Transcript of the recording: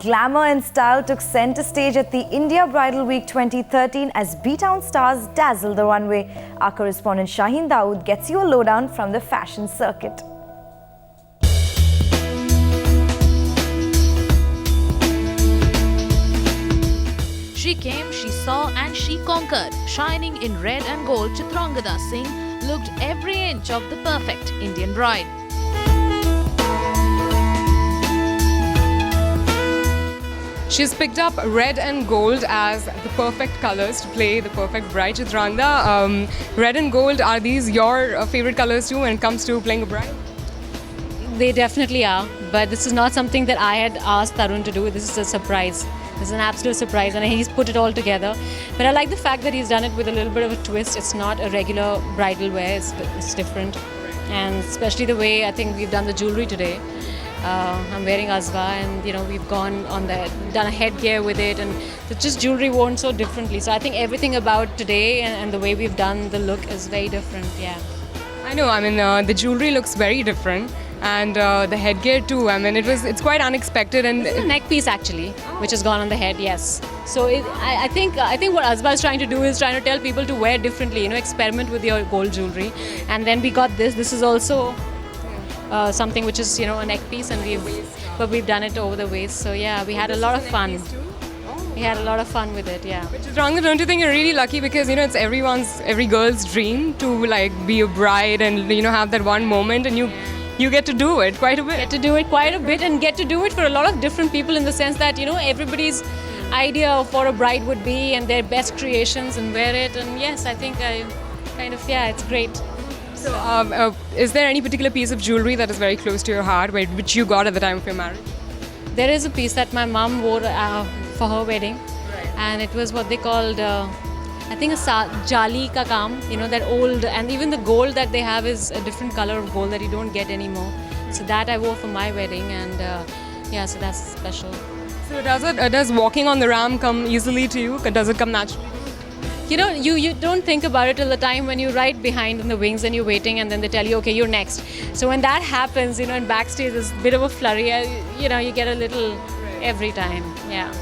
Glamour and style took center stage at the India Bridal Week 2013 as B-Town stars dazzled the runway. Our correspondent Shaheen Dawood gets you a lowdown from the fashion circuit. She came, she saw and she conquered. Shining in red and gold, Chitrangada Singh looked every inch of the perfect Indian bride. She's picked up red and gold as the perfect colors to play the perfect bride. Chitrangada, red and gold, are these your favorite colors too when it comes to playing a bride? They definitely are, but this is not something that I had asked Tarun to do. This is a surprise. This is an absolute surprise, and he's put it all together. But I like the fact that he's done it with a little bit of a twist. It's not a regular bridal wear, it's different. And especially the way I think we've done the jewelry today. I'm wearing Azwa, and we've gone on done a headgear with it, and it's just jewelry worn so differently. So I think everything about today and the way we've done the look is very different. Yeah. I know. I mean, the jewelry looks very different, and the headgear too. I mean, it's quite unexpected. And this is a neck piece actually, which has gone on the head. Yes. So I think what Azwa is trying to do is trying to tell people to wear differently. Experiment with your gold jewelry, and then we got this. This is also something which is a neck piece, and we've done it over the waist. So yeah, we had a lot of fun. We had a lot of fun with it, yeah. Which is wrong, don't you think you're really lucky, because it's every girl's dream to be a bride and have that one moment, and you get to do it quite a bit. Get to do it quite a bit, and get to do it for a lot of different people, in the sense that everybody's idea of what a bride would be and their best creations and wear it. And yes, I think it's great. So, is there any particular piece of jewelry that is very close to your heart, which you got at the time of your marriage? There is a piece that my mom wore for her wedding, and it was what they called, I think, a jali ka kaam, that old, and even the gold that they have is a different color of gold that you don't get anymore. So that I wore for my wedding, and so that's special. So does walking on the ram come easily to you? Does it come naturally? You don't think about it till the time when you're right behind in the wings and you're waiting, and then they tell you, okay, you're next. So when that happens, in backstage, there's a bit of a flurry, you get a little every time, yeah.